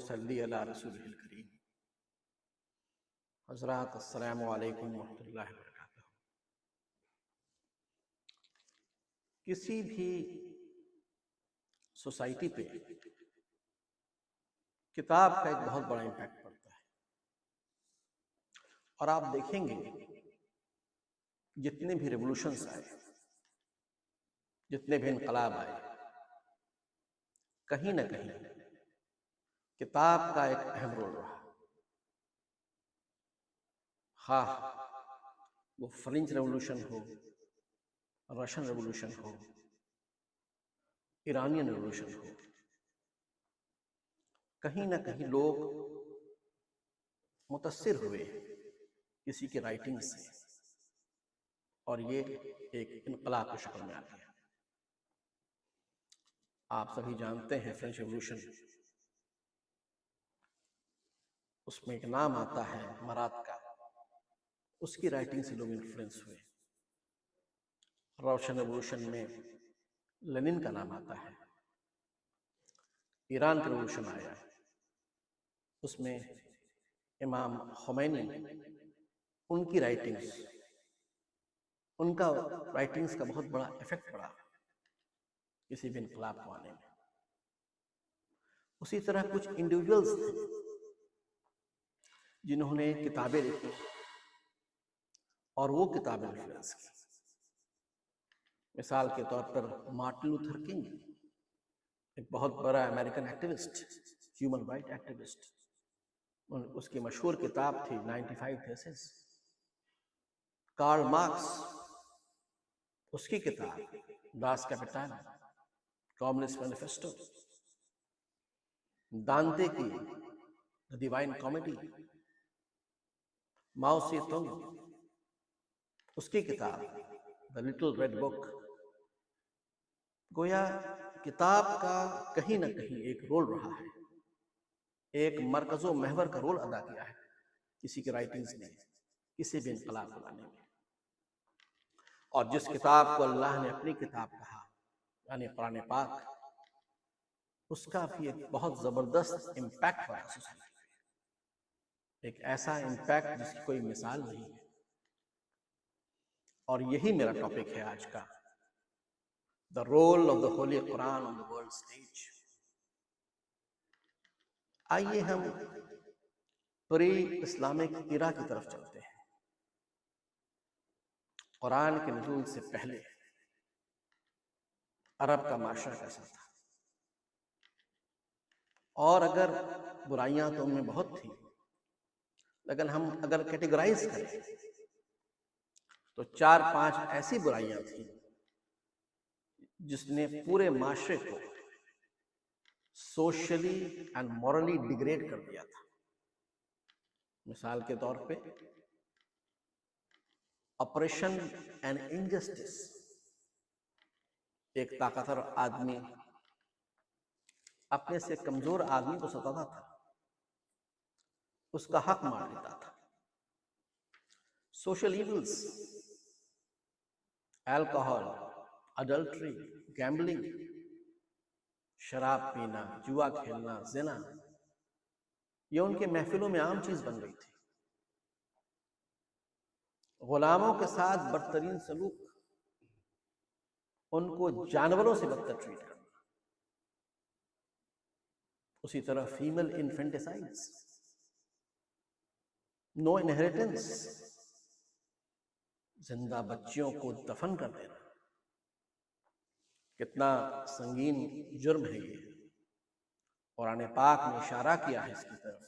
सल्ली अला रसूलिल करीम। हज़रात अस्सलामु अलैकुम वरहमतुल्लाहि वबरकातुहू। किसी भी सोसाइटी पे किताब का एक बहुत बड़ा इम्पैक्ट पड़ता है। और आप देखेंगे जितने भी रेवोल्यूशंस आए, जितने भी इनकलाब आए, कहीं ना कहीं किताब का एक अहम रोल रहा। हाँ, वो फ्रेंच रेवोल्यूशन हो, रशियन रेवोल्यूशन हो, ईरानियन रेवोल्यूशन हो, कहीं ना कहीं लोग मुतासिर हुए किसी की राइटिंग से, और ये एक इनकलाब की शक्ल में आ गया। आप सभी जानते हैं फ्रेंच रेवोल्यूशन, उसमें एक नाम आता है मरात का, उसकी राइटिंग से लोग इन्फ्लुएंस हुए। रशियन रेवोल्यूशन में लेनिन का नाम आता है। ईरान का रेवोल्यूशन आया, उसमें इमाम खुमैनी, उनकी राइटिंग्स, उनका राइटिंग्स का बहुत बड़ा इफेक्ट पड़ा किसी भी इनकलाब को आने में। उसी तरह कुछ इंडिविजुअल्स थे जिन्होंने किताबें लिखी और वो किताबें इन्फ्लुएंस की। मिसाल के तौर पर मार्टिन लूथर किंग, एक बहुत बड़ा American activist, human right activist, उसकी मशहूर किताब थी 95 थीसिस। कार्ल मार्क्स, उसकी किताब दास कैपिटल, कम्युनिस्ट मैनिफेस्टो। दांते की द डिवाइन कॉमेडी, माओ से तुंग, उसकी किताब द लिटिल रेड बुक। गोया किताब का कहीं ना कहीं एक रोल रहा है, एक मरकज़ो महवर का रोल अदा किया है किसी की राइटिंग्स ने किसी भी इनकलाब को लाने में। और जिस किताब को अल्लाह ने अपनी किताब कहा, यानी कुरान पाक, उसका भी एक बहुत जबरदस्त इम्पैक्ट पड़ा सोसाइटी पे, एक ऐसा इम्पैक्ट जिसकी कोई मिसाल नहीं है। और यही मेरा टॉपिक है आज का, the role of the holy Quran on the world stage. आइए हम प्री इस्लामिक इरा की तरफ चलते हैं। कुरान के नुज़ूल से पहले अरब का माशरा कैसा था, और अगर बुराइयां तो उनमें बहुत थी, लेकिन हम अगर कैटेगराइज करें तो 4-5 ऐसी बुराइयां थी जिसने पूरे माशरे को सोशली एंड मॉरली डिग्रेड कर दिया था। मिसाल के तौर पे ऑपरेशन एंड इनजस्टिस। एक ताकतवर आदमी अपने से कमजोर आदमी को सताता था, उसका हक मार लेता था। Social evils, alcohol, adultery, gambling, शराब पीना, जुआ खेलना, जिना, ये उनके महफिलों में आम चीज बन गई थी। गुलामों के साथ बदतरीन सलूक, उनको जानवरों से बदतर ट्रीट करना। उसी तरह फीमेल इन्फेंटिसाइड्स, नो इनहेरिटेंस, जिंदा बच्चियों को दफन कर देना। कितना संगीन जुर्म है ये। कुरान पाक ने इशारा किया है इसकी तरफ,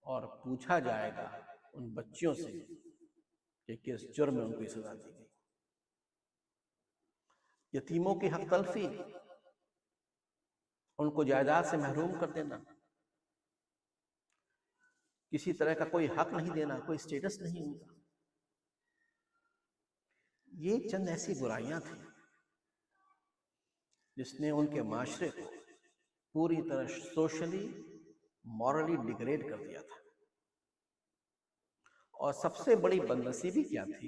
और पूछा जाएगा उन बच्चियों से कि किस जुर्म में उनको सजा दी गई। यतीमों की हक तलफी, उनको जायदाद से महरूम कर देना, किसी तरह का कोई हक नहीं देना, कोई स्टेटस नहीं उनका। ये चंद ऐसी बुराइयां थी जिसने उनके माशरे को पूरी तरह सोशली मॉरली डिग्रेड कर दिया था। और सबसे बड़ी बदनसीबी क्या थी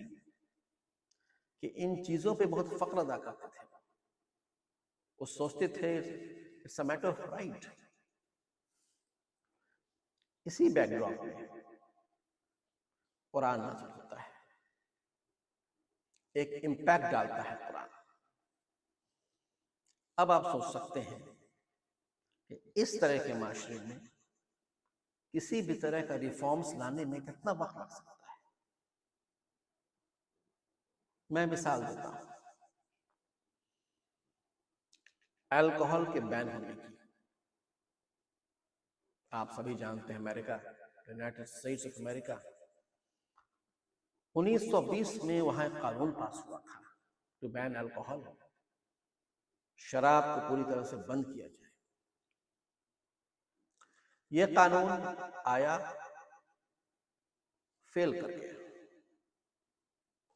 कि इन चीजों पे बहुत फक्र अदा करते थे। वो सोचते थे it's a matter of right, इसी बैकड्रॉप में कुरान नाज़िल होता है, एक इम्पैक्ट डालता है कुरान। अब आप सोच सकते हैं कि इस तरह के माशरे में किसी भी तरह का रिफॉर्म्स लाने में कितना वक्त लग सकता है। मैं मिसाल देता हूं, अल्कोहल के बैन होने की। आप सभी जानते हैं America, United states of America, 1920 में वहां एक कानून पास हुआ था टू बैन अल्कोहल, शराब को पूरी तरह से बंद किया जाए। यह कानून आया, फेल कर गया।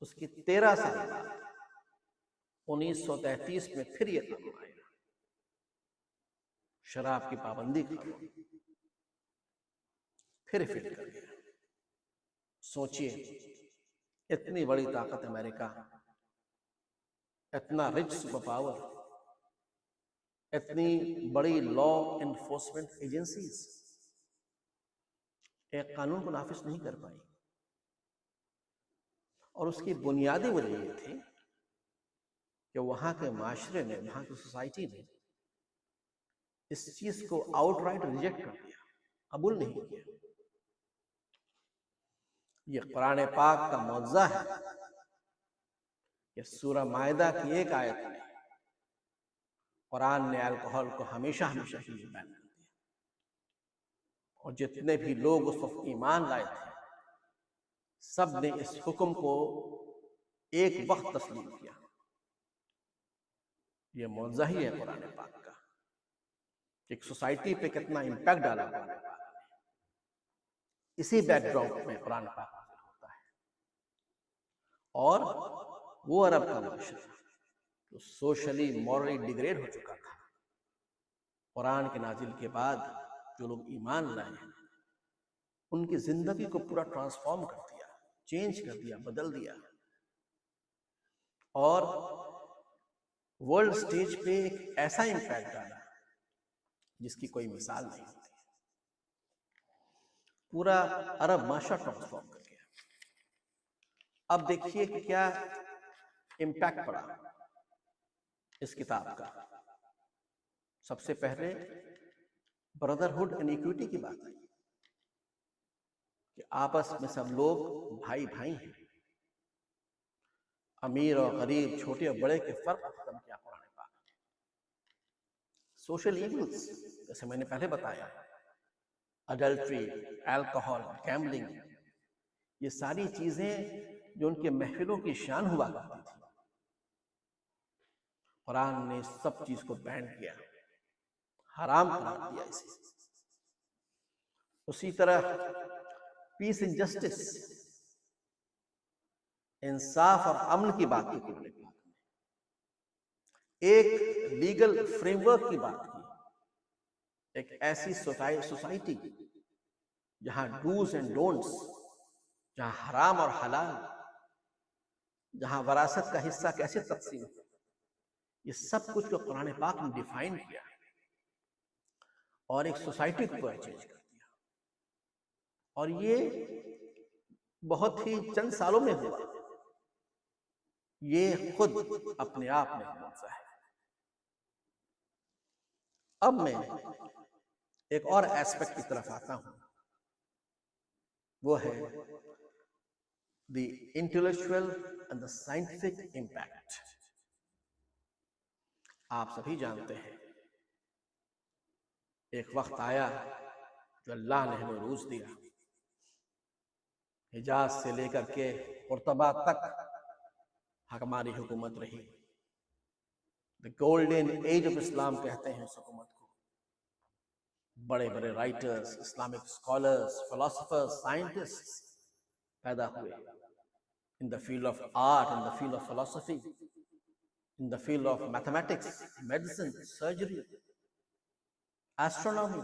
उसकी 13 साल बाद 1933 में फिर यह कानून आया, शराब की पाबंदी कानून, फिर फेल कर गया। सोचिए, इतनी बड़ी ताकत अमेरिका, इतना रिच सुपर पावर, इतनी बड़ी लॉ एनफोर्समेंट एजेंसीज एक कानून को नाफिज नहीं कर पाई। और उसकी बुनियादी वजह यह थी कि वहां के माशरे ने, वहां की सोसाइटी ने इस चीज को आउटराइट रिजेक्ट कर दिया, कबूल नहीं किया। ये कुरान पाक का मौजज़ा है कि सूरह मायदा की एक आयत में कुरान ने अल्कोहल को हमेशा हमेशा के लिए बैन कर दिया। और जितने भी लोग उस वक्त ईमान लाए थे, सब ने इस हुक्म को एक वक्त तस्लीम किया। ये मौजज़ा ही है कुरान पाक का, एक सोसाइटी पे कितना इम्पैक्ट डाला कुरान पाक ने। इसी बैकड्रॉप में कुरान पाक होता है। और वो अरब का माशरा जो सोशली मॉरली डिग्रेड हो चुका था, कुरान के नाजिल के बाद जो लोग ईमान लाए हैं, उनकी जिंदगी को पूरा ट्रांसफॉर्म कर दिया, चेंज कर दिया, बदल दिया। और वर्ल्ड स्टेज पे एक ऐसा इम्पैक्ट डाला जिसकी कोई मिसाल नहीं होती। पूरा अरब माशरा ट्रांसफॉर्म कर गया। अब देखिए कि क्या इम्पैक्ट पड़ा इस किताब का। सबसे पहले ब्रदरहुड एंड इक्विटी की बात आई कि आपस में सब लोग भाई भाई हैं। अमीर और गरीब, छोटे और बड़े के फर्क को खत्म किया कुरान पाक। सोशल इविल्स, जैसे मैंने पहले बताया, अडल्ट्री, अल्कोहल, गैम्बलिंग, ये सारी चीजें जो उनके महफिलों की शान हुआ करती थी, कुरान ने सब चीज को बैन किया, हराम करार दिया इसे। उसी तरह पीस एंड जस्टिस, इंसाफ और अमन की बात की कुरान पाक ने, एक लीगल फ्रेमवर्क की बात की, एक ऐसी सोसाइटी जहां डूज एंड डोंट्स, जहां हराम और हलाल, जहां वरासत का हिस्सा कैसे तकसीम है, ये सब कुछ को कुरान पाक ने डिफाइन किया और एक सोसाइटी को पूरा चेंज कर दिया। और ये बहुत ही चंद सालों में हुआ। ये खुद अपने आप में मौजज़ा है। अब मैं एक और एस्पेक्ट की तरफ आता हूं, वो है the intellectual and the scientific impact. आप सभी जानते हैं, एक वक्त आया जो अल्लाह ने हमें रूज़ दिया, हिजाज से लेकर के कुर्तबा तक हमारी हुकूमत रही। The golden age of Islam कहते हैं उस हुकूमत को। बड़े बड़े writers, Islamic scholars, philosophers, scientists पैदा हुए in the field of art, in the field of philosophy, in the field of mathematics, medicine, surgery, astronomy,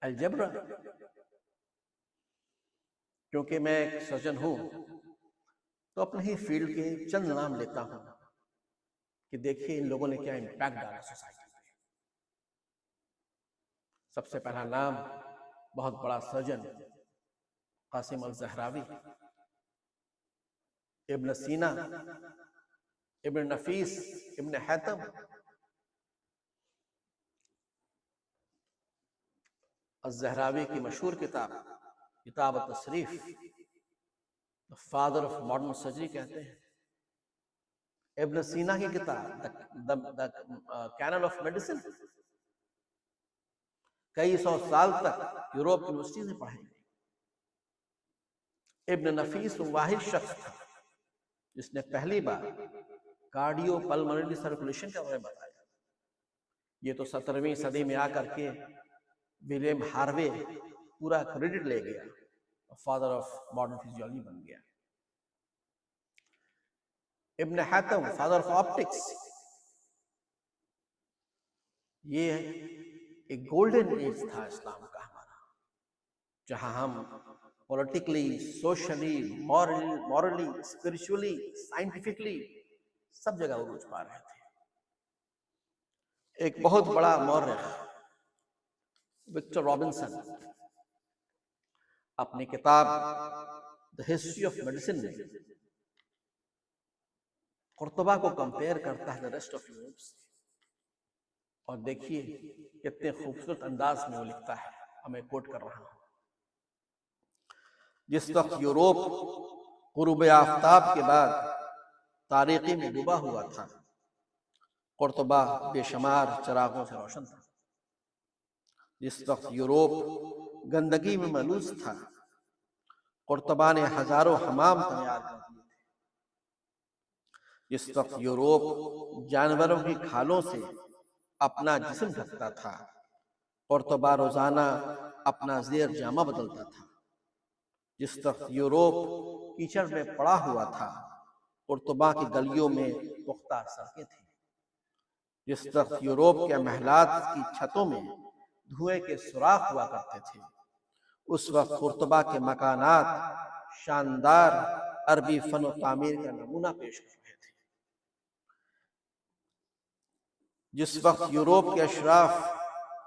algebra. क्योंकि मैं एक सर्जन हूं तो अपने ही फील्ड के चंद नाम लेता हूं कि देखिए इन लोगों ने क्या इम्पैक्ट डाला सोसाइटी पे। सबसे पहला नाम बहुत बड़ा सर्जन कासिम अल ज़हरावी, इब्न सीना, इब्न नफीस, इब्न हैतम, अल-ज़हरावी की मशहूर किताब किताब तशरीफ, the father of modern surgery कहते हैं। इब्न सीना की किताब द कैनन ऑफ मेडिसिन कई सौ साल तक यूरोप यूनिवर्सिटी में पढ़ाई गई। इब्न नफीस वाहिद शख्स था जिसने पहली बार कार्डियो पल्मोनरी सर्कुलेशन के बारे में बताया। ये तो 17वीं सदी में आकर के विलियम हार्वे पूरा क्रेडिट ले गया, फादर ऑफ मॉडर्न फिजियोलॉजी बन गया। इब्न हैतम फादर ऑफ ऑप्टिक्स, ये एक गोल्डन एज था इस्लाम का हमारा, जहां हम politically, socially, morally, spiritually, scientifically सब जगह उरूज पा रहे थे। एक बहुत बड़ा मौर्ख विक्टर रॉबिन्सन अपनी किताब द हिस्ट्री ऑफ मेडिसिन में कुर्तुबा को कंपेयर करता है द रेस्ट ऑफ यूरोप से, और देखिए कितने खूबसूरत अंदाज में वो लिखता है। मैं कोट कर रहा हूं, जिस वक्त यूरोप गुरूब आफताब के बाद तारीकी में डूबा हुआ था, कुर्तुबा बेशुमार चरागों से रोशन था। जिस वक्त यूरोप गंदगी में मलूस था, कुर्तुबा ने हजारों हमाम तैयार कर दिए थे। जिस वक्त यूरोप जानवरों की खालों से अपना जिस्म ढकता था, कुर्तुबा रोजाना अपना जेर जामा बदलता था। जिस वक्त यूरोप कीचड़ में पड़ा हुआ था, कुर्तुबा की गलियों में पुख्ता सड़कें थी। जिस वक्त यूरोप के महलात की छतों में धुएं के सुराख हुआ करते थे, उस वक्त कुर्तुबा के मकानात शानदार अरबी फन और तामीर का नमूना पेश कर रहे थे। जिस वक्त यूरोप के अशराफ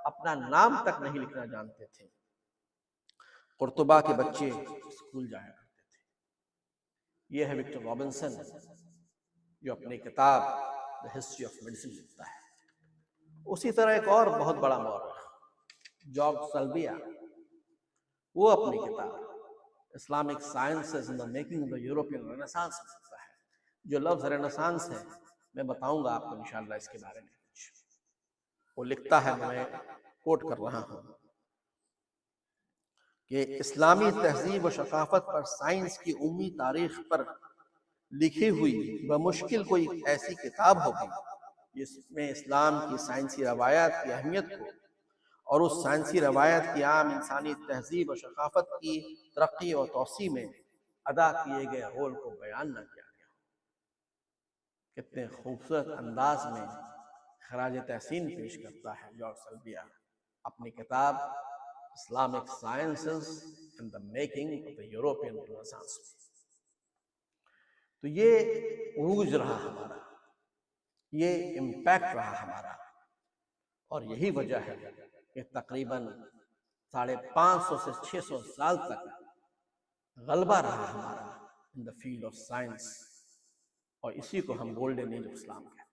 अपना नाम तक नहीं लिखना जानते थे, कुर्तुबा के बच्चे स्कूल जाया करते थे। यह है विक्टर रॉबिन्सन, जो अपनी किताब द हिस्ट्री ऑफ मेडिसिन लिखता है। उसी तरह एक और बहुत बड़ा मौर्ख जॉर्ज सल्विया, वो अपनी किताब Islamic sciences in the making of the European renaissance लिखता है। जो लफ्ज रेनेसांस है मैं बताऊंगा आपको इंशाअल्लाह इसके बारे में कुछ। वो लिखता है, मैं कोट कर रहा हूं, कि इस्लामी तहजीब और शकाफत पर साइंस की उम्मी तारीख पर लिखी हुई बमुश्किल कोई ऐसी किताब होगी जिसमें इस्लाम की साइंसी रवायत की अहमियत को और उस साइंसी रवायत की आम इंसानी तहजीब और शकाफत की तरक्की और तोसी में अदा किए गए रोल को बयान न किया गया। कितने खूबसूरत अंदाज में खराज तहसीन पेश करता है जॉर्ज सल्विया अपनी किताब Islamic sciences in the making of the European renaissance. तो ये उरूज रहा हमारा, ये इम्पैक्ट रहा हमारा, और यही वजह है कि तकरीबन 550 से 600 साल तक गलबा रहा हमारा इन द फील्ड ऑफ साइंस, और इसी को हम गोल्डन एज ऑफ इस्लाम कहते हैं।